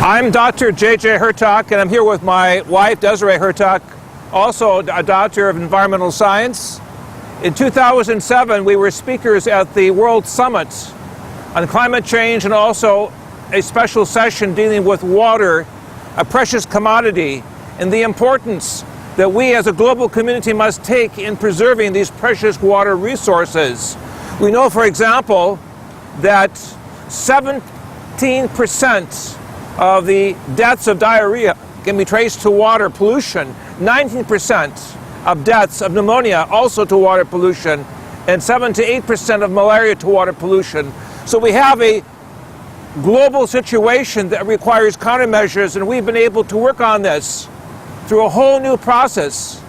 I'm Dr. J.J. Hurtak, and I'm here with my wife, Desiree Hurtak, also a doctor of environmental science. In 2007, we were speakers at the World Summit on climate change and also a special session dealing with water, a precious commodity, and the importance that we as a global community must take in preserving these precious water resources. We know, for example, that 17% of the deaths of diarrhea can be traced to water pollution, 19% of deaths of pneumonia also to water pollution, and 7 to 8% of malaria to water pollution. So we have a global situation that requires countermeasures, and we've been able to work on this through a whole new process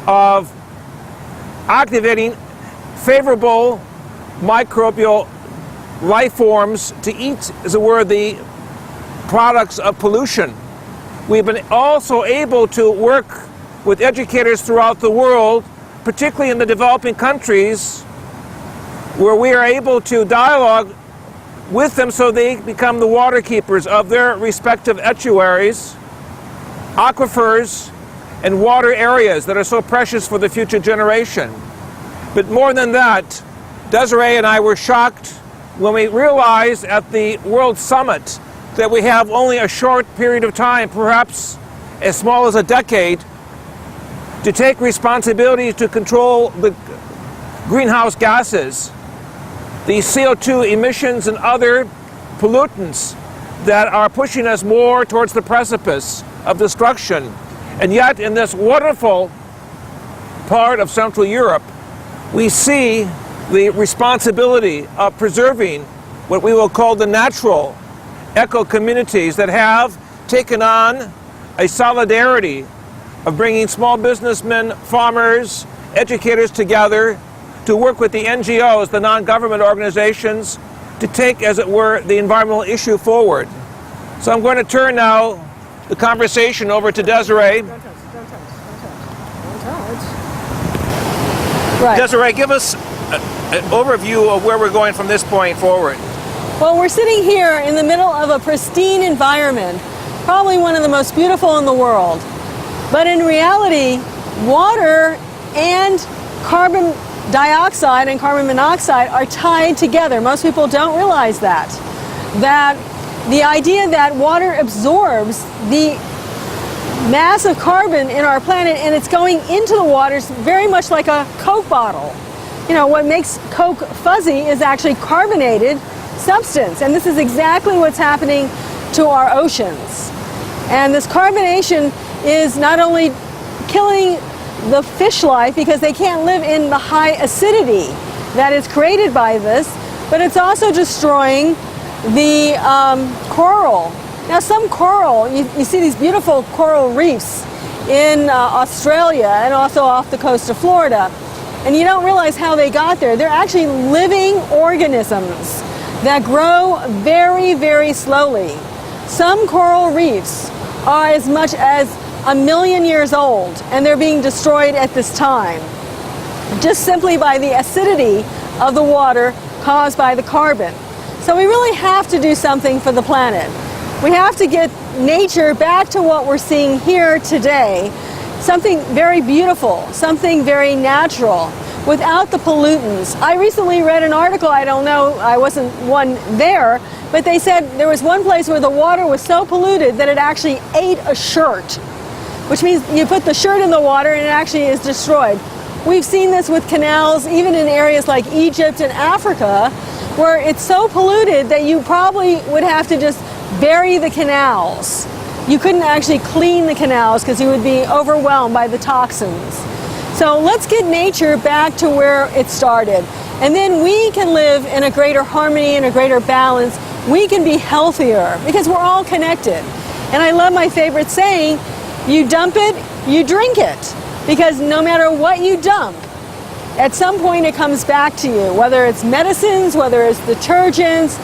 of activating favorable microbial life forms to eat, as it were, the products of pollution. We've been also able to work with educators throughout the world, particularly in the developing countries, where we are able to dialogue with them so they become the water keepers of their respective estuaries, aquifers, and water areas that are so precious for the future generation. But more than that, Desiree and I were shocked when we realized at the World Summit that we have only a short period of time, perhaps as small as a decade, to take responsibility to control the greenhouse gases, the CO2 emissions and other pollutants that are pushing us more towards the precipice of destruction. And yet, in this wonderful part of Central Europe, we see the responsibility of preserving what we will call the natural eco-communities that have taken on a solidarity of bringing small businessmen, farmers, educators together to work with the NGOs, the non-government organizations, to take, as it were, the environmental issue forward. So I'm going to turn now the conversation over to Desiree. Don't touch. Right. Desiree, give us an overview of where we're going from this point forward. Well, we're sitting here in the middle of a pristine environment, probably one of the most beautiful in the world. But in reality, water and carbon dioxide and carbon monoxide are tied together. Most people don't realize that. That the idea that water absorbs the mass of carbon in our planet and it's going into the waters very much like a Coke bottle. You know, what makes Coke fuzzy is actually carbonated substance, and this is exactly what's happening to our oceans. And this carbonation is not only killing the fish life because they can't live in the high acidity that is created by this, but it's also destroying the coral. Now, some coral, you see these beautiful coral reefs in Australia and also off the coast of Florida, and you don't realize how they got there. They're actually living organisms that grow very, very slowly. Some coral reefs are as much as 1 million years old, and they're being destroyed at this time, just simply by the acidity of the water caused by the carbon. So we really have to do something for the planet. We have to get nature back to what we're seeing here today, something very beautiful, something very natural, without the pollutants. I recently read an article, I don't know, I wasn't one there, but they said there was one place where the water was so polluted that it actually ate a shirt, which means you put the shirt in the water and it actually is destroyed. We've seen this with canals, even in areas like Egypt and Africa, where it's so polluted that you probably would have to just bury the canals. You couldn't actually clean the canals because you would be overwhelmed by the toxins. So let's get nature back to where it started. And then we can live in a greater harmony and a greater balance. We can be healthier because we're all connected. And I love my favorite saying, you dump it, you drink it. Because no matter what you dump, at some point it comes back to you, whether it's medicines, whether it's detergents,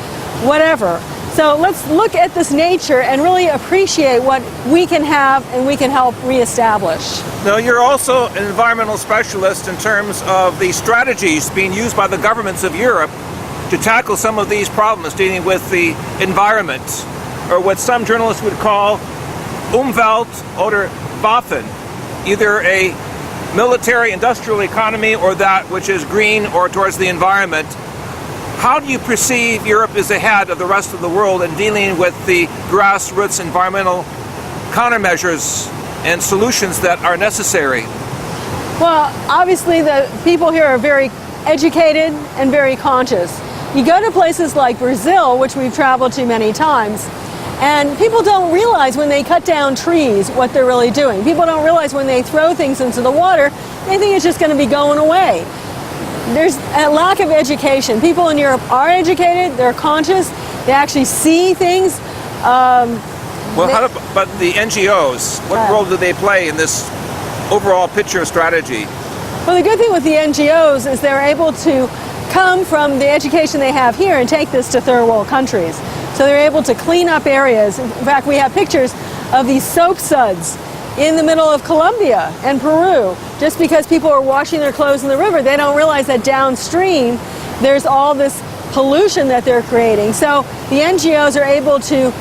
whatever. So let's look at this nature and really appreciate what we can have and we can help reestablish. Now, you're also an environmental specialist in terms of the strategies being used by the governments of Europe to tackle some of these problems dealing with the environment. or what some journalists would call Umwelt oder Waffen, either a military industrial economy or that which is green or towards the environment. How do you perceive Europe is ahead of the rest of the world in dealing with the grassroots environmental countermeasures and solutions that are necessary? Well, obviously the people here are very educated and very conscious. You go to places like Brazil, which we've traveled to many times, and people don't realize when they cut down trees what they're really doing. People don't realize when they throw things into the water, they think it's just going to be going away. There's a lack of education. People in Europe are educated, they're conscious, they actually see things. But the NGOs, what role do they play in this overall picture strategy? Well, the good thing with the NGOs is they're able to come from the education they have here and take this to third world countries. So they're able to clean up areas. In fact, we have pictures of these soap suds in the middle of Colombia and Peru. Just because people are washing their clothes in the river, they don't realize that downstream there's all this pollution that they're creating. So the NGOs are able to,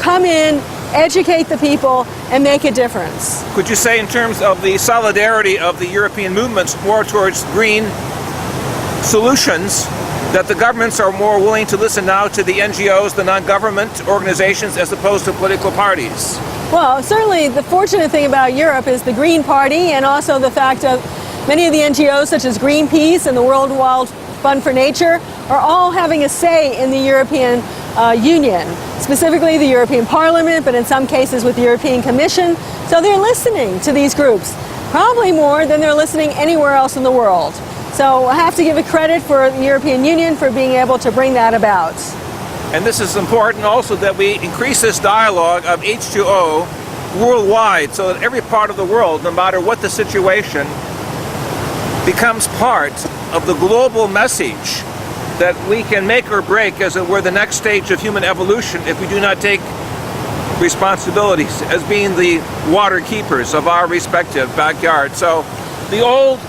come in, educate the people, and make a difference. Could you say in terms of the solidarity of the European movements more towards green solutions, that the governments are more willing to listen now to the NGOs, the non-government organizations, as opposed to political parties? Well, certainly the fortunate thing about Europe is the Green Party, and also the fact of many of the NGOs such as Greenpeace and the World Wild Fund for Nature are all having a say in the European Union, specifically the European Parliament, but in some cases with the European Commission. So they're listening to these groups, probably more than they're listening anywhere else in the world. So I have to give a credit for the European Union for being able to bring that about. And this is important also that we increase this dialogue of H2O worldwide so that every part of the world, no matter what the situation, becomes part of the global message that we can make or break, as it were, the next stage of human evolution if we do not take responsibilities as being the water keepers of our respective backyard. So the old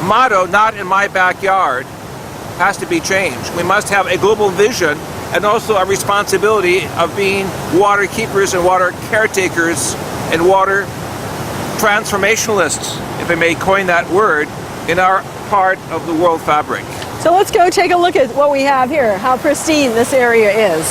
motto, "not in my backyard," has to be changed. We must have a global vision and also a responsibility of being water keepers and water caretakers and water transformationalists, if I may coin that word, in our part of the world fabric. So let's go take a look at what we have here, how pristine this area is.